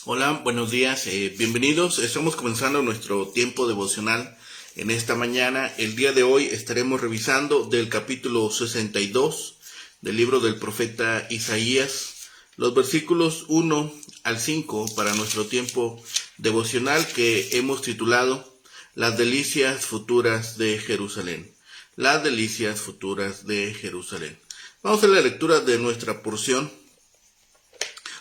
Hola, buenos días, bienvenidos. Estamos comenzando nuestro tiempo devocional en esta mañana. El día de hoy estaremos revisando del capítulo 62 del libro del profeta Isaías, los versículos 1 al 5 para nuestro tiempo devocional que hemos titulado Las delicias futuras de Jerusalén. Las delicias futuras de Jerusalén. Vamos a la lectura de nuestra porción.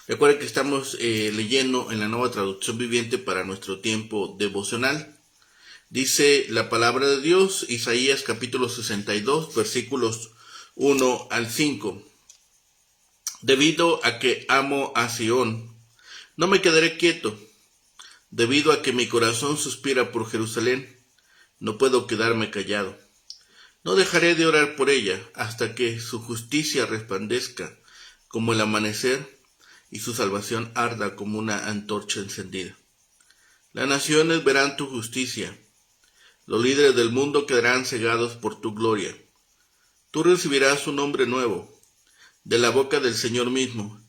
Recuerden que estamos leyendo en la Nueva Traducción Viviente para nuestro tiempo devocional. Dice la palabra de Dios, Isaías capítulo 62, versículos 1 al 5. Debido a que amo a Sión, no me quedaré quieto. Debido a que mi corazón suspira por Jerusalén, no puedo quedarme callado. No dejaré de orar por ella hasta que su justicia resplandezca como el amanecer y su salvación arda como una antorcha encendida. Las naciones verán tu justicia, los líderes del mundo quedarán cegados por tu gloria. Tú recibirás un nombre nuevo, de la boca del Señor mismo.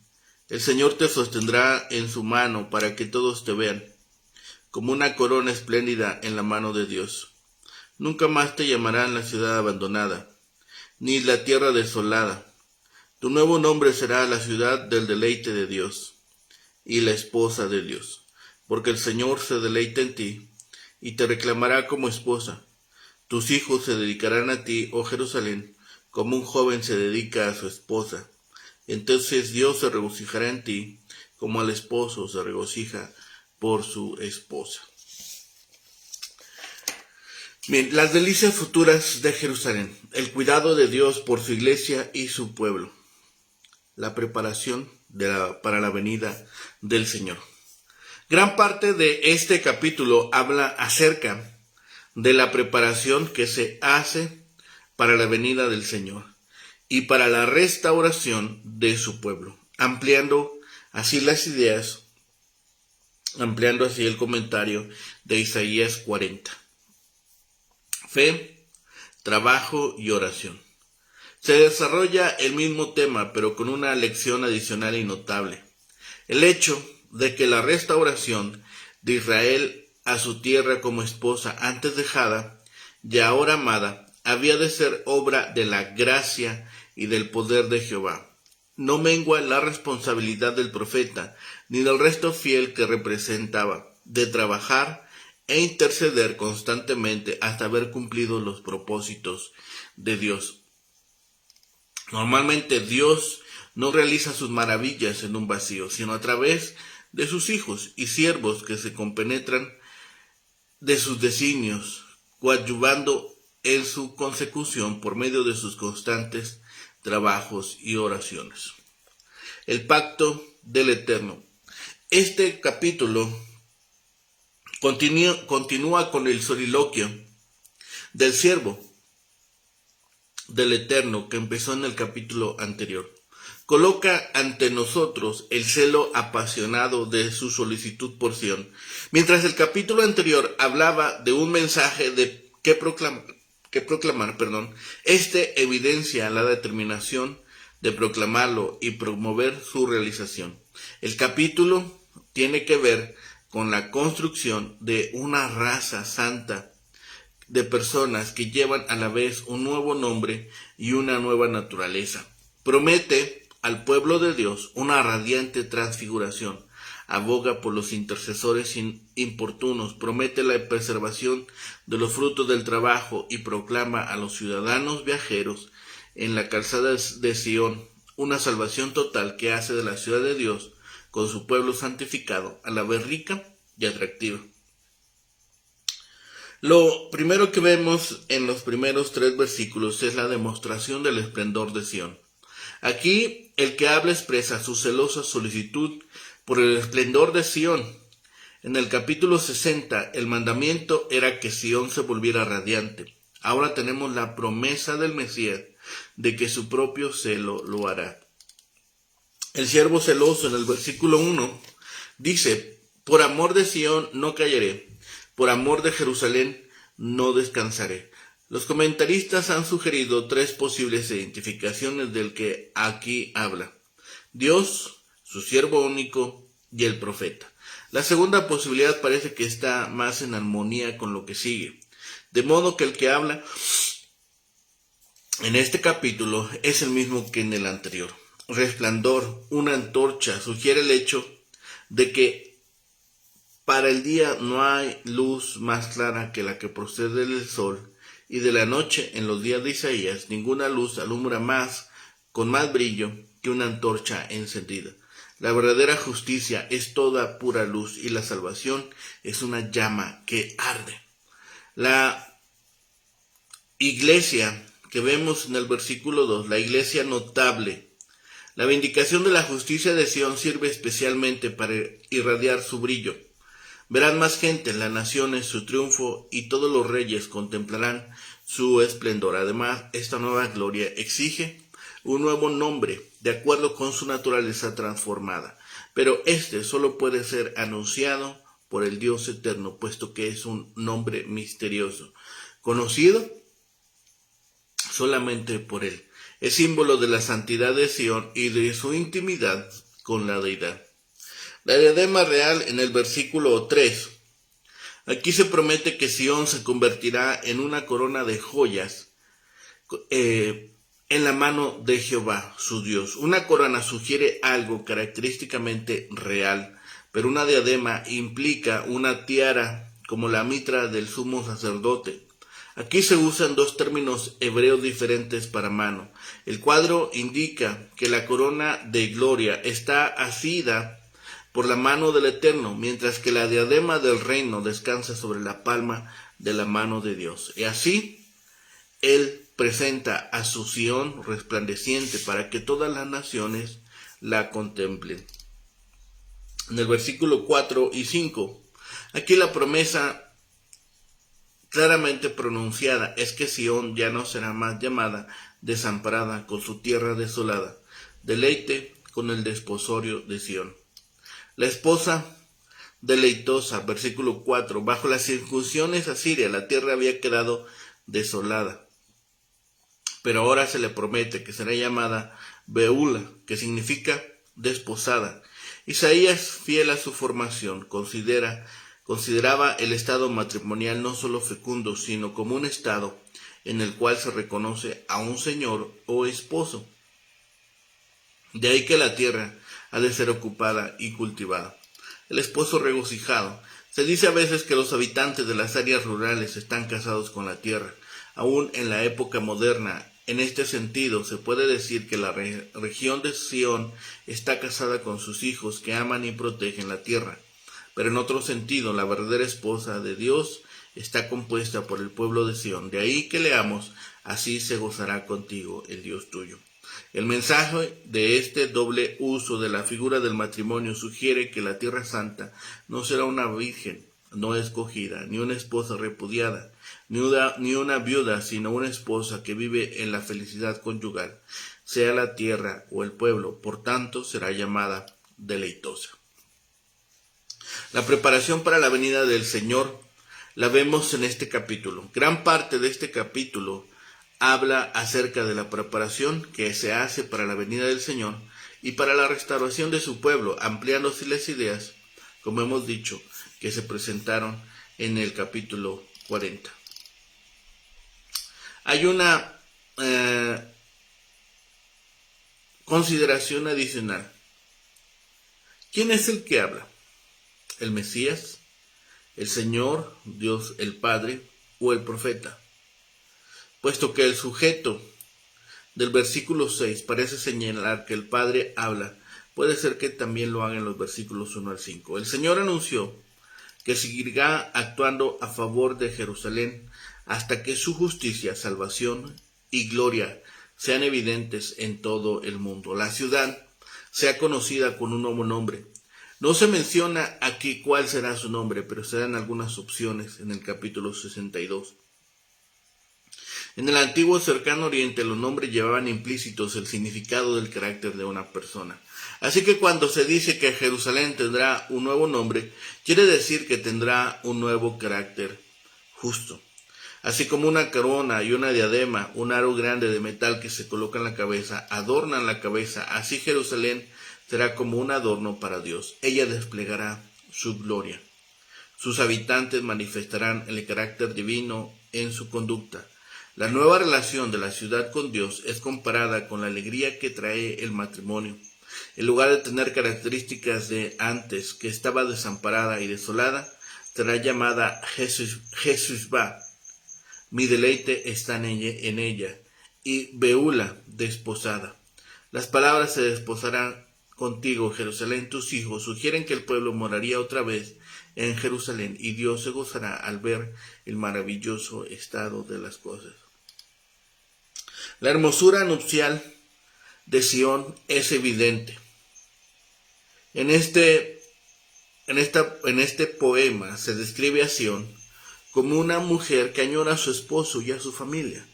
El Señor te sostendrá en su mano para que todos te vean, como una corona espléndida en la mano de Dios. Nunca más te llamarán la ciudad abandonada, ni la tierra desolada. Tu nuevo nombre será la ciudad del deleite de Dios y la esposa de Dios, porque el Señor se deleita en ti y te reclamará como esposa. Tus hijos se dedicarán a ti, oh Jerusalén, como un joven se dedica a su esposa. Entonces Dios se regocijará en ti, como el esposo se regocija por su esposa. Bien, las delicias futuras de Jerusalén, el cuidado de Dios por su iglesia y su pueblo. La preparación para la venida del Señor. Gran parte de este capítulo habla acerca de la preparación que se hace para la venida del Señor y para la restauración de su pueblo, ampliando así las ideas, ampliando así el comentario de Isaías 40. Fe, trabajo y oración. Se desarrolla el mismo tema, pero con una lección adicional y notable. El hecho de que la restauración de Israel a su tierra como esposa antes dejada y ahora amada había de ser obra de la gracia y del poder de Jehová. No mengua la responsabilidad del profeta ni del resto fiel que representaba de trabajar e interceder constantemente hasta haber cumplido los propósitos de Dios. Normalmente Dios no realiza sus maravillas en un vacío, sino a través de sus hijos y siervos que se compenetran de sus designios, coadyuvando en su consecución por medio de sus constantes trabajos y oraciones. El pacto del Eterno. Este capítulo continúa con el soliloquio del siervo del Eterno que empezó en el capítulo anterior. Coloca ante nosotros el celo apasionado de su solicitud por Sión, mientras el capítulo anterior hablaba de un mensaje que proclamar. Este evidencia la determinación de proclamarlo y promover su realización. El capítulo tiene que ver con la construcción de una raza santa de personas que llevan a la vez un nuevo nombre y una nueva naturaleza. Promete al pueblo de Dios una radiante transfiguración. Aboga por los intercesores importunos, promete la preservación de los frutos del trabajo y proclama a los ciudadanos viajeros en la calzada de Sión una salvación total que hace de la ciudad de Dios, con su pueblo santificado, a la vez rica y atractiva. Lo primero que vemos en los primeros 3 versículos es la demostración del esplendor de Sión. Aquí el que habla expresa su celosa solicitud por el esplendor de Sión. En el capítulo 60 el mandamiento era que Sión se volviera radiante. Ahora tenemos la promesa del Mesías de que su propio celo lo hará. El siervo celoso en el versículo 1 dice: por amor de Sión no callaré, por amor de Jerusalén no descansaré. Los comentaristas han sugerido 3 posibles identificaciones del que aquí habla: Dios, su siervo único y el profeta. La segunda posibilidad parece que está más en armonía con lo que sigue. De modo que el que habla en este capítulo es el mismo que en el anterior. Resplandor, una antorcha, sugiere el hecho de que para el día no hay luz más clara que la que procede del sol, y de la noche, en los días de Isaías, ninguna luz alumbra más, con más brillo, que una antorcha encendida. La verdadera justicia es toda pura luz, y la salvación es una llama que arde. La iglesia que vemos en el versículo 2, la iglesia notable, la vindicación de la justicia de Sión sirve especialmente para irradiar su brillo. Verán más gente en las naciones su triunfo, y todos los reyes contemplarán su esplendor. Además, esta nueva gloria exige un nuevo nombre de acuerdo con su naturaleza transformada, pero este solo puede ser anunciado por el Dios eterno, puesto que es un nombre misterioso, conocido solamente por él. Es símbolo de la santidad de Sión y de su intimidad con la deidad. La diadema real en el versículo 3. Aquí se promete que Sión se convertirá en una corona de joyas en la mano de Jehová, su Dios. Una corona sugiere algo característicamente real, pero una diadema implica una tiara como la mitra del sumo sacerdote. Aquí se usan dos términos hebreos diferentes para mano. El cuadro indica que la corona de gloria está asida por la mano del Eterno, mientras que la diadema del reino descansa sobre la palma de la mano de Dios. Y así, Él presenta a su Sión resplandeciente para que todas las naciones la contemplen. En el versículo 4 y 5, aquí la promesa claramente pronunciada es que Sión ya no será más llamada desamparada con su tierra desolada. Deleite con el desposorio de Sión. La esposa deleitosa, versículo 4, bajo las incursiones asirias la tierra había quedado desolada, pero ahora se le promete que será llamada Beula, que significa desposada. Isaías, fiel a su formación, consideraba el estado matrimonial no solo fecundo, sino como un estado en el cual se reconoce a un señor o esposo. De ahí que la tierra ha de ser ocupada y cultivada. El esposo regocijado. Se dice a veces que los habitantes de las áreas rurales están casados con la tierra. Aún en la época moderna, en este sentido, se puede decir que la región de Sión está casada con sus hijos que aman y protegen la tierra. Pero en otro sentido, la verdadera esposa de Dios está compuesta por el pueblo de Sión. De ahí que leamos, así se gozará contigo el Dios tuyo. El mensaje de este doble uso de la figura del matrimonio sugiere que la Tierra Santa no será una virgen no escogida, ni una esposa repudiada, ni una viuda, sino una esposa que vive en la felicidad conyugal, sea la tierra o el pueblo, por tanto será llamada deleitosa. La preparación para la venida del Señor la vemos en este capítulo. Gran parte de este capítulo habla acerca de la preparación que se hace para la venida del Señor y para la restauración de su pueblo, ampliándose las ideas, como hemos dicho, que se presentaron en el capítulo 40. Hay una consideración adicional. ¿Quién es el que habla? ¿El Mesías, el Señor, Dios el Padre o el profeta? Puesto que el sujeto del versículo 6 parece señalar que el Padre habla, puede ser que también lo haga en los versículos 1 al 5. El Señor anunció que seguirá actuando a favor de Jerusalén hasta que su justicia, salvación y gloria sean evidentes en todo el mundo. La ciudad sea conocida con un nuevo nombre. No se menciona aquí cuál será su nombre, pero se dan algunas opciones en el capítulo 62. En el antiguo cercano oriente los nombres llevaban implícitos el significado del carácter de una persona. Así que cuando se dice que Jerusalén tendrá un nuevo nombre, quiere decir que tendrá un nuevo carácter justo. Así como una corona y una diadema, un aro grande de metal que se coloca en la cabeza, adornan la cabeza, así Jerusalén será como un adorno para Dios. Ella desplegará su gloria. Sus habitantes manifestarán el carácter divino en su conducta. La nueva relación de la ciudad con Dios es comparada con la alegría que trae el matrimonio. En lugar de tener características de antes, que estaba desamparada y desolada, será llamada Jesús va. Mi deleite está en ella, y Beula, desposada. Las palabras se desposarán contigo, Jerusalén, tus hijos, sugieren que el pueblo moraría otra vez en Jerusalén, y Dios se gozará al ver el maravilloso estado de las cosas. La hermosura nupcial de Sión es evidente. En este poema se describe a Sión como una mujer que añora a su esposo y a su familia.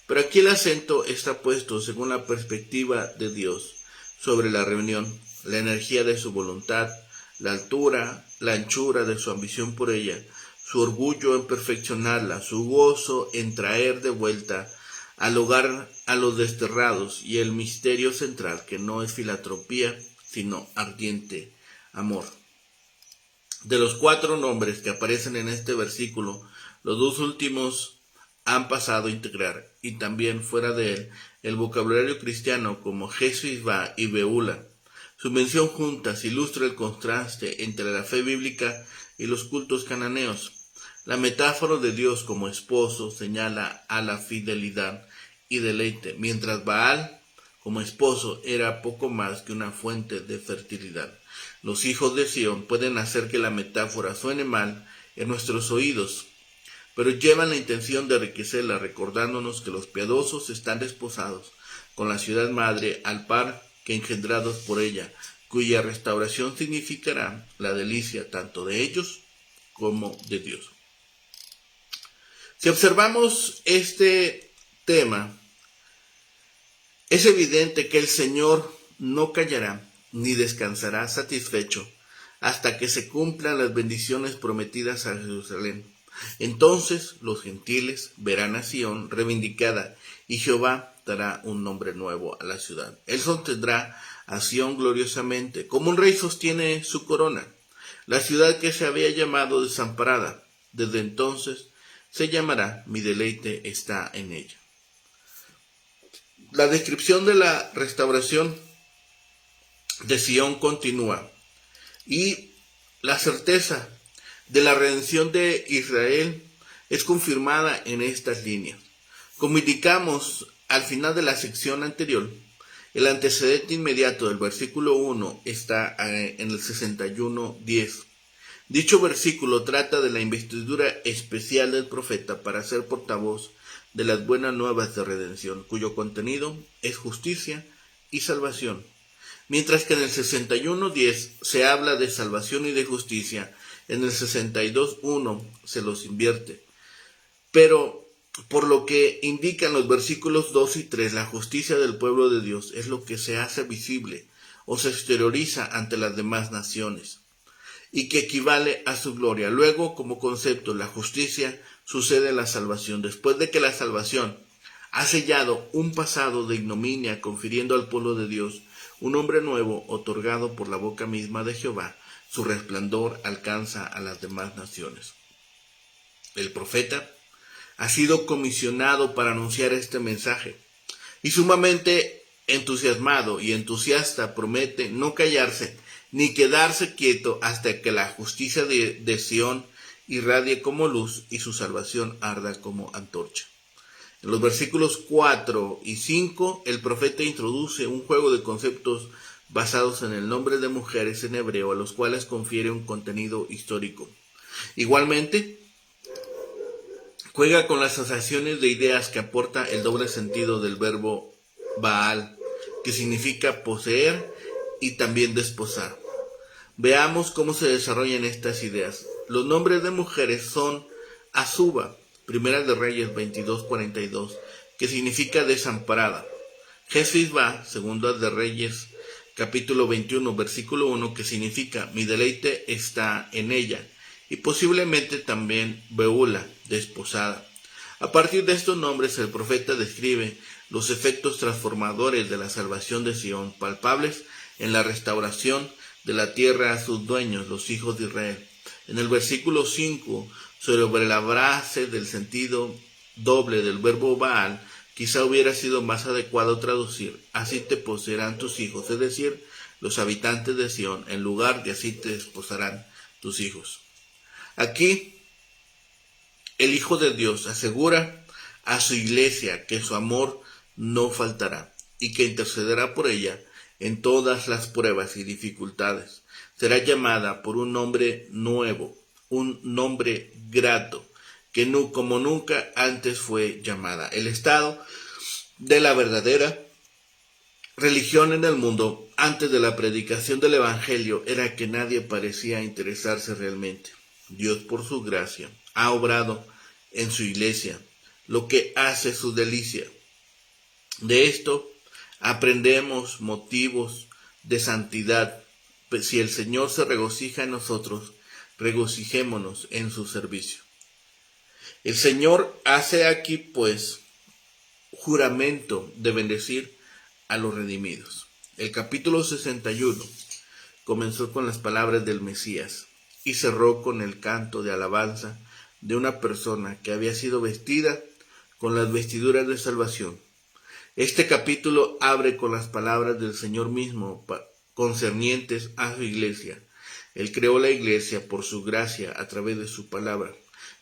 Pero aquí el acento está puesto según la perspectiva de Dios sobre la reunión, la energía de su voluntad, la altura, la anchura de su ambición por ella, su orgullo en perfeccionarla, su gozo en traer de vuelta al hogar a los desterrados y el misterio central que no es filantropía, sino ardiente amor. De los 4 nombres que aparecen en este versículo, los 2 últimos han pasado a integrar, y también fuera de él, el vocabulario cristiano como Jesús y Beula. Su mención juntas ilustra el contraste entre la fe bíblica y los cultos cananeos. La metáfora de Dios como esposo señala a la fidelidad y deleite, mientras Baal como esposo era poco más que una fuente de fertilidad. Los hijos de Sión pueden hacer que la metáfora suene mal en nuestros oídos, pero llevan la intención de enriquecerla, recordándonos que los piadosos están desposados con la ciudad madre al par que engendrados por ella, cuya restauración significará la delicia tanto de ellos como de Dios. Si observamos este tema, es evidente que el Señor no callará ni descansará satisfecho hasta que se cumplan las bendiciones prometidas a Jerusalén. Entonces los gentiles verán a Sión reivindicada y Jehová dará un nombre nuevo a la ciudad. Él sostendrá a Sión gloriosamente, como un rey sostiene su corona. La ciudad que se había llamado desamparada, desde entonces se llamará Mi deleite está en ella. La descripción de la restauración de Sión continúa, y la certeza de la redención de Israel es confirmada en estas líneas. Como indicamos al final de la sección anterior, el antecedente inmediato del versículo 1 está en el 61:10. Dicho versículo trata de la investidura especial del profeta para ser portavoz de las buenas nuevas de redención, cuyo contenido es justicia y salvación. Mientras que en el 61:10 se habla de salvación y de justicia, en el 62:1 se los invierte. Pero por lo que indican los versículos 2 y 3, la justicia del pueblo de Dios es lo que se hace visible o se exterioriza ante las demás naciones, y que equivale a su gloria. Luego, como concepto, la justicia sucede en la salvación. Después de que la salvación ha sellado un pasado de ignominia, confiriendo al pueblo de Dios un nombre nuevo otorgado por la boca misma de Jehová, su resplandor alcanza a las demás naciones. El profeta ha sido comisionado para anunciar este mensaje, y sumamente entusiasmado y entusiasta promete no callarse ni quedarse quieto hasta que la justicia de Sión irradie como luz y su salvación arda como antorcha. En los versículos 4 y 5, el profeta introduce un juego de conceptos basados en el nombre de mujeres en hebreo, a los cuales confiere un contenido histórico. Igualmente, juega con las asociaciones de ideas que aporta el doble sentido del verbo Baal, que significa poseer y también desposar. Veamos cómo se desarrollan estas ideas. Los nombres de mujeres son Azuba, Primera de Reyes 22:42, que significa desamparada. Jezibá, Segunda de Reyes capítulo 21, versículo 1, que significa mi deleite está en ella, y posiblemente también Beula, desposada. A partir de estos nombres, el profeta describe los efectos transformadores de la salvación de Sión, palpables en la restauración de la tierra a sus dueños, los hijos de Israel. En el versículo 5, sobre la base del sentido doble del verbo Baal, quizá hubiera sido más adecuado traducir: así te poseerán tus hijos, es decir, los habitantes de Sión, en lugar de así te desposarán tus hijos. Aquí, el Hijo de Dios asegura a su iglesia que su amor no faltará y que intercederá por ella en todas las pruebas y dificultades. Será llamada por un nombre nuevo, un nombre grato, que como nunca antes fue llamada. El estado de la verdadera religión en el mundo antes de la predicación del Evangelio era que nadie parecía interesarse realmente. Dios, por su gracia, ha obrado en su iglesia lo que hace su delicia. De esto aprendemos motivos de santidad. Si el Señor se regocija en nosotros, regocijémonos en su servicio. El Señor hace aquí, pues, juramento de bendecir a los redimidos. El capítulo 61 comenzó con las palabras del Mesías y cerró con el canto de alabanza de una persona que había sido vestida con las vestiduras de salvación. Este capítulo abre con las palabras del Señor mismo concernientes a su iglesia. Él creó la iglesia por su gracia a través de su palabra.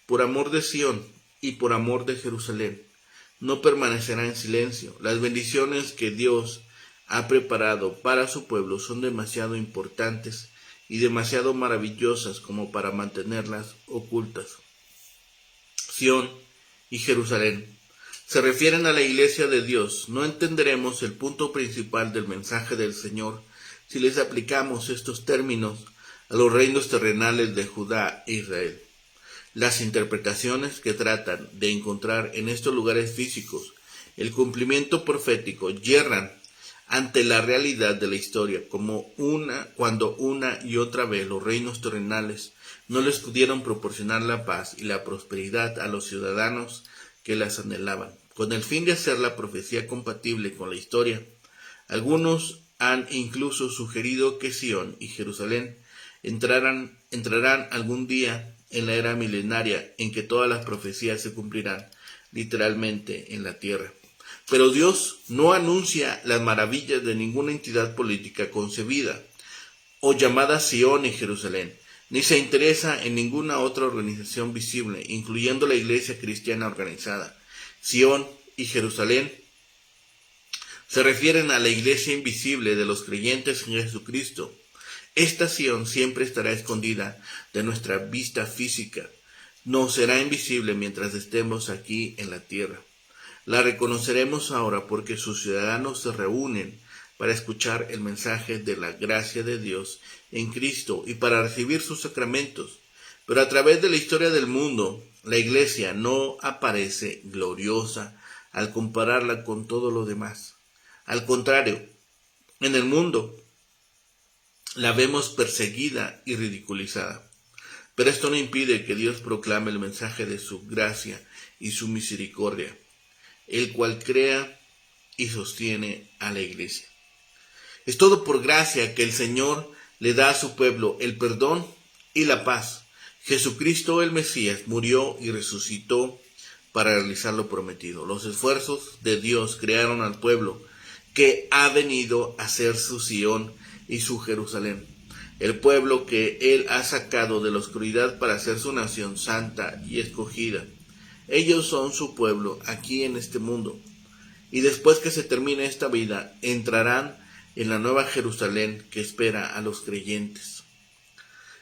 Por amor de Sión y por amor de Jerusalén, no permanecerá en silencio. Las bendiciones que Dios ha preparado para su pueblo son demasiado importantes y demasiado maravillosas como para mantenerlas ocultas. Sión y Jerusalén se refieren a la iglesia de Dios. No entenderemos el punto principal del mensaje del Señor si les aplicamos estos términos a los reinos terrenales de Judá e Israel. Las interpretaciones que tratan de encontrar en estos lugares físicos el cumplimiento profético yerran ante la realidad de la historia, cuando una y otra vez los reinos terrenales no les pudieron proporcionar la paz y la prosperidad a los ciudadanos que las anhelaban. Con el fin de hacer la profecía compatible con la historia, algunos han incluso sugerido que Sión y Jerusalén entrarán algún día en la era milenaria en que todas las profecías se cumplirán literalmente en la tierra. Pero Dios no anuncia las maravillas de ninguna entidad política concebida o llamada Sión y Jerusalén, ni se interesa en ninguna otra organización visible, incluyendo la Iglesia cristiana organizada. Sión y Jerusalén se refieren a la Iglesia invisible de los creyentes en Jesucristo. Esta Sión siempre estará escondida de nuestra vista física. No será invisible mientras estemos aquí en la tierra. La reconoceremos ahora porque sus ciudadanos se reúnen para escuchar el mensaje de la gracia de Dios en Cristo y para recibir sus sacramentos. Pero a través de la historia del mundo, la Iglesia no aparece gloriosa al compararla con todo lo demás. Al contrario, en el mundo la vemos perseguida y ridiculizada. Pero esto no impide que Dios proclame el mensaje de su gracia y su misericordia, el cual crea y sostiene a la iglesia. Es todo por gracia que el Señor le da a su pueblo el perdón y la paz. Jesucristo el Mesías murió y resucitó para realizar lo prometido. Los esfuerzos de Dios crearon al pueblo que ha venido a ser su Sión y su Jerusalén, el pueblo que Él ha sacado de la oscuridad para ser su nación santa y escogida. Ellos son su pueblo aquí en este mundo, y después que se termine esta vida, entrarán en la nueva Jerusalén que espera a los creyentes.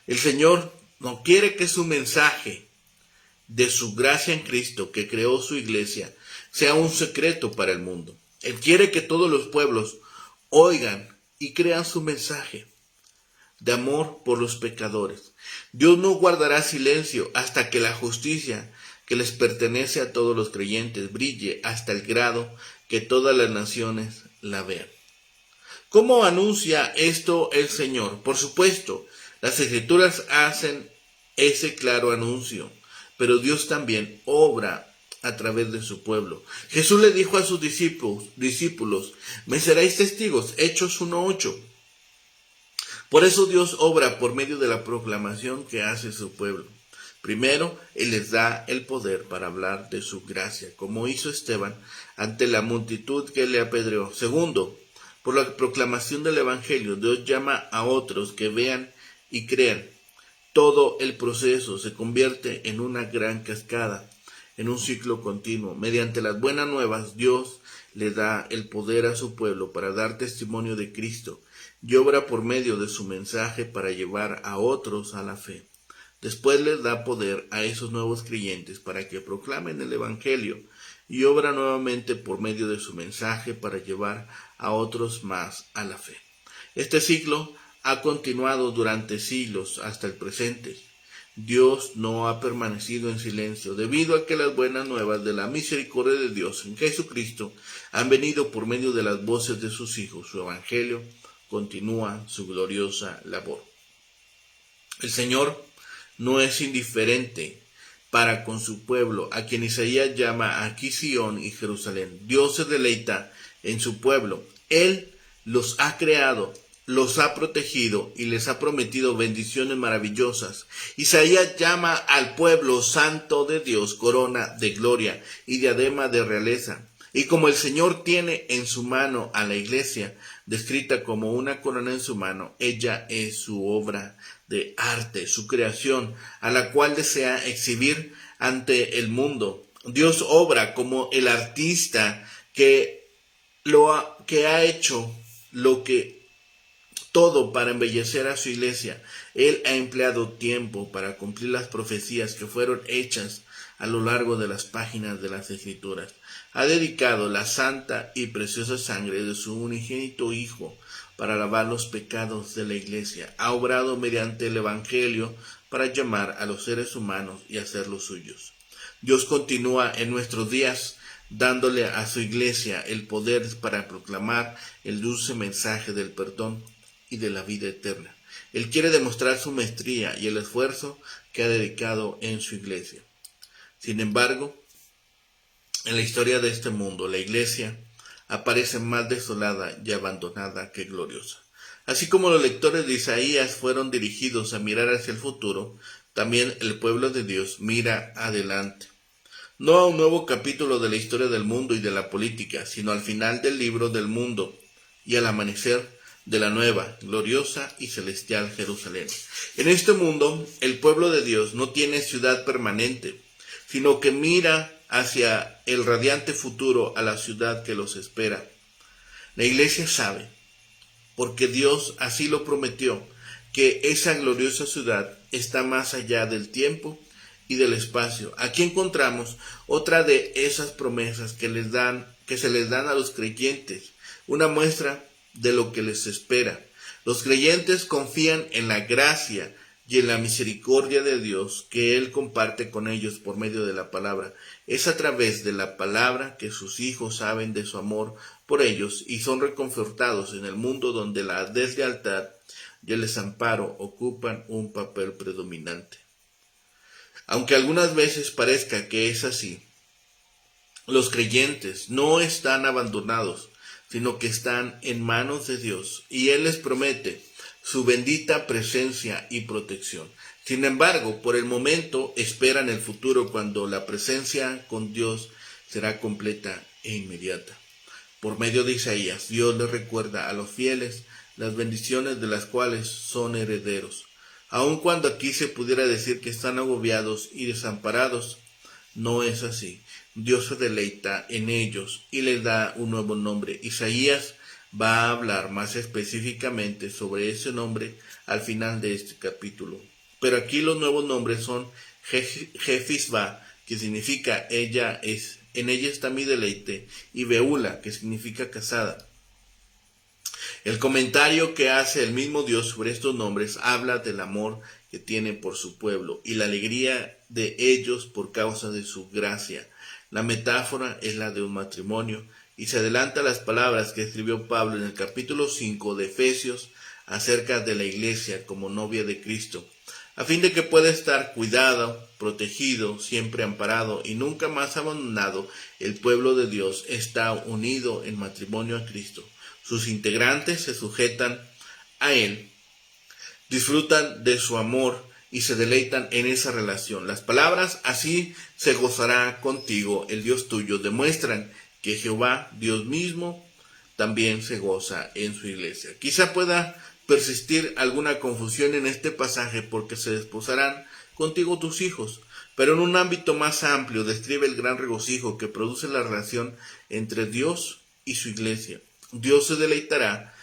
El Señor no quiere que su mensaje de su gracia en Cristo, que creó su iglesia, sea un secreto para el mundo. Él quiere que todos los pueblos oigan y crean su mensaje de amor por los pecadores. Dios no guardará silencio hasta que la justicia que les pertenece a todos los creyentes brille hasta el grado que todas las naciones la vean. ¿Cómo anuncia esto el Señor? Por supuesto, las Escrituras hacen ese claro anuncio, pero Dios también obra a través de su pueblo. Jesús le dijo a sus discípulos, me seréis testigos, Hechos 1:8. Por eso Dios obra por medio de la proclamación que hace su pueblo. Primero, Él les da el poder para hablar de su gracia, como hizo Esteban ante la multitud que le apedreó. Segundo, por la proclamación del Evangelio, Dios llama a otros que vean y crean. Todo el proceso se convierte en una gran cascada, en un ciclo continuo. Mediante las buenas nuevas, Dios le da el poder a su pueblo para dar testimonio de Cristo y obra por medio de su mensaje para llevar a otros a la fe. Después les da poder a esos nuevos creyentes para que proclamen el Evangelio y obra nuevamente por medio de su mensaje para llevar a otros más a la fe. Este ciclo ha continuado durante siglos hasta el presente. Dios no ha permanecido en silencio debido a que las buenas nuevas de la misericordia de Dios en Jesucristo han venido por medio de las voces de sus hijos. Su Evangelio continúa su gloriosa labor. El Señor no es indiferente para con su pueblo, a quien Isaías llama aquí Sión y Jerusalén. Dios se deleita en su pueblo. Él los ha creado, los ha protegido y les ha prometido bendiciones maravillosas. Isaías llama al pueblo santo de Dios corona de gloria y diadema de realeza. Y como el Señor tiene en su mano a la iglesia, descrita como una corona en su mano, ella es su obra de arte, su creación, a la cual desea exhibir ante el mundo. Dios obra como el artista que ha hecho todo para embellecer a su iglesia. Él ha empleado tiempo para cumplir las profecías que fueron hechas a lo largo de las páginas de las Escrituras. Ha dedicado la santa y preciosa sangre de su unigénito Hijo para lavar los pecados de la iglesia. Ha obrado mediante el Evangelio para llamar a los seres humanos y hacerlos suyos. Dios continúa en nuestros días dándole a su iglesia el poder para proclamar el dulce mensaje del perdón y de la vida eterna. Él quiere demostrar su maestría y el esfuerzo que ha dedicado en su iglesia. Sin embargo, en la historia de este mundo, la iglesia aparece más desolada y abandonada que gloriosa. Así como los lectores de Isaías fueron dirigidos a mirar hacia el futuro, también el pueblo de Dios mira adelante. No a un nuevo capítulo de la historia del mundo y de la política, sino al final del libro del mundo y al amanecer de la nueva, gloriosa y celestial Jerusalén. En este mundo, el pueblo de Dios no tiene ciudad permanente, sino que mira hacia el radiante futuro, a la ciudad que los espera. La iglesia sabe, porque Dios así lo prometió, que esa gloriosa ciudad está más allá del tiempo y del espacio. Aquí encontramos otra de esas promesas que se les dan a los creyentes, una muestra de lo que les espera. Los creyentes confían en la gracia y en la misericordia de Dios que Él comparte con ellos por medio de la palabra. Es a través de la palabra que sus hijos saben de su amor por ellos y son reconfortados en el mundo donde la deslealtad y el desamparo ocupan un papel predominante. Aunque algunas veces parezca que es así, los creyentes no están abandonados, sino que están en manos de Dios y Él les promete su bendita presencia y protección. Sin embargo, por el momento esperan el futuro cuando la presencia con Dios será completa e inmediata. Por medio de Isaías, Dios les recuerda a los fieles las bendiciones de las cuales son herederos. Aun cuando aquí se pudiera decir que están agobiados y desamparados, no es así. Dios se deleita en ellos y les da un nuevo nombre. Isaías va a hablar más específicamente sobre ese nombre al final de este capítulo. Pero aquí los nuevos nombres son Jefisba, que significa en ella está mi deleite, y Beula, que significa casada. El comentario que hace el mismo Dios sobre estos nombres habla del amor que tiene por su pueblo y la alegría de ellos por causa de su gracia. La metáfora es la de un matrimonio y se adelanta a las palabras que escribió Pablo en el capítulo 5 de Efesios acerca de la iglesia como novia de Cristo, a fin de que pueda estar cuidado, protegido, siempre amparado y nunca más abandonado. El pueblo de Dios está unido en matrimonio a Cristo. Sus integrantes se sujetan a Él disfrutan de su amor y se deleitan en esa relación. Las palabras "así se gozará contigo el Dios tuyo" demuestran que Jehová, Dios mismo, también se goza en su iglesia. Quizá pueda persistir alguna confusión en este pasaje porque se desposarán contigo tus hijos, pero en un ámbito más amplio describe el gran regocijo que produce la relación entre Dios y su iglesia. Dios se deleitará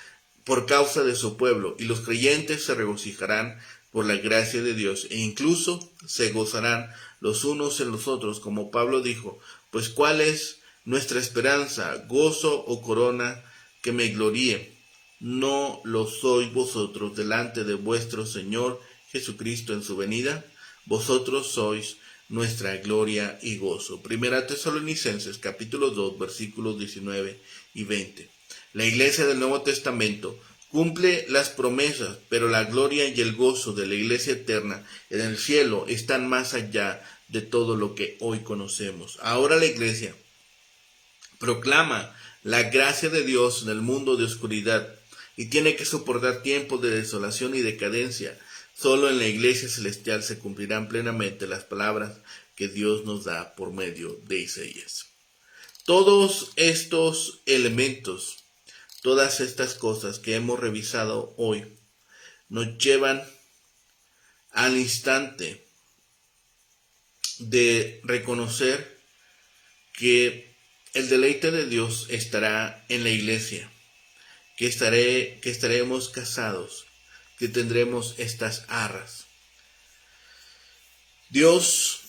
por causa de su pueblo, y los creyentes se regocijarán por la gracia de Dios, e incluso se gozarán los unos en los otros, como Pablo dijo: pues ¿cuál es nuestra esperanza, gozo o corona que me gloríe? ¿No lo sois vosotros delante de vuestro Señor Jesucristo en su venida? Vosotros sois nuestra gloria y gozo. Primera Tesalonicenses capítulo 2 versículos 19 y 20. La iglesia del Nuevo Testamento cumple las promesas, pero la gloria y el gozo de la iglesia eterna en el cielo están más allá de todo lo que hoy conocemos. Ahora la iglesia proclama la gracia de Dios en el mundo de oscuridad y tiene que soportar tiempos de desolación y decadencia. Solo en la iglesia celestial se cumplirán plenamente las palabras que Dios nos da por medio de Isaías. Todos estos elementos, todas estas cosas que hemos revisado hoy, nos llevan al instante de reconocer que el deleite de Dios estará en la iglesia, que estaremos casados, que tendremos estas arras. Dios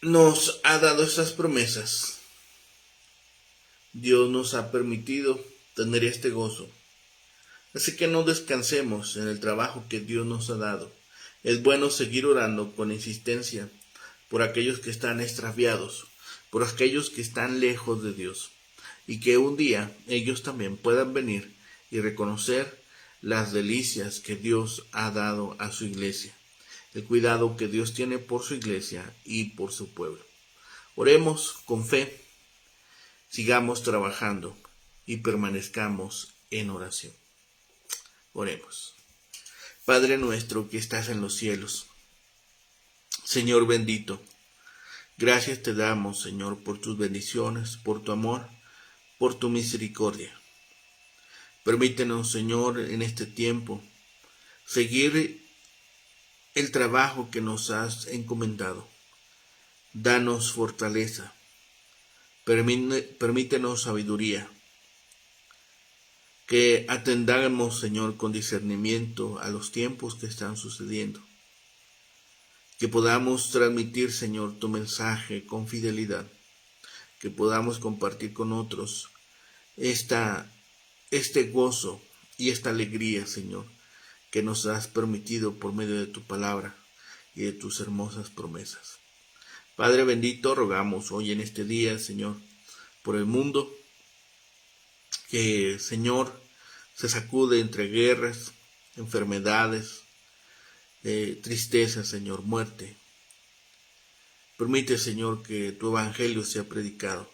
nos ha dado estas promesas. Dios nos ha permitido tener este gozo. Así que no descansemos en el trabajo que Dios nos ha dado. Es bueno seguir orando con insistencia por aquellos que están extraviados, por aquellos que están lejos de Dios, y que un día ellos también puedan venir y reconocer las delicias que Dios ha dado a su iglesia, el cuidado que Dios tiene por su iglesia y por su pueblo. Oremos con fe, sigamos trabajando y permanezcamos en oración. Oremos. Padre nuestro que estás en los cielos, Señor bendito, gracias te damos, Señor, por tus bendiciones, por tu amor, por tu misericordia. Permítenos, Señor, en este tiempo, seguir el trabajo que nos has encomendado. Danos fortaleza, permítenos sabiduría, que atendamos, Señor, con discernimiento a los tiempos que están sucediendo, que podamos transmitir, Señor, tu mensaje con fidelidad, que podamos compartir con otros este gozo y esta alegría, Señor, que nos has permitido por medio de tu palabra y de tus hermosas promesas. Padre bendito, rogamos hoy en este día, Señor, por el mundo, que, Señor, se sacude entre guerras, enfermedades, tristeza, Señor, muerte. Permite, Señor, que tu evangelio sea predicado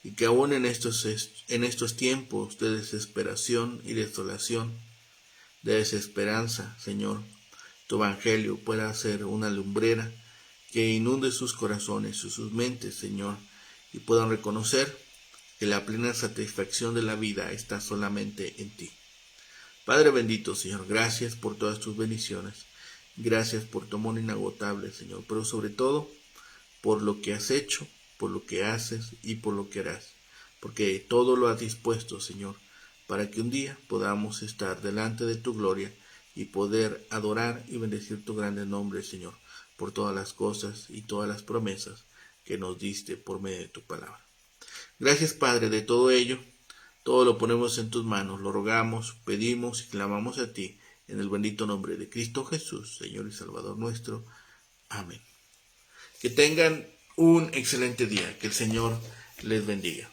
y que aún en estos tiempos de desesperación y desolación, de desesperanza, Señor, tu evangelio pueda ser una lumbrera que inunde sus corazones y sus mentes, Señor, y puedan reconocer que la plena satisfacción de la vida está solamente en ti. Padre bendito, Señor, gracias por todas tus bendiciones, gracias por tu amor inagotable, Señor, pero sobre todo por lo que has hecho, por lo que haces y por lo que harás, porque todo lo has dispuesto, Señor, para que un día podamos estar delante de tu gloria y poder adorar y bendecir tu grande nombre, Señor, por todas las cosas y todas las promesas que nos diste por medio de tu palabra. Gracias, Padre, de todo ello. Todo lo ponemos en tus manos, lo rogamos, pedimos y clamamos a ti, en el bendito nombre de Cristo Jesús, Señor y Salvador nuestro. Amén. Que tengan un excelente día, que el Señor les bendiga.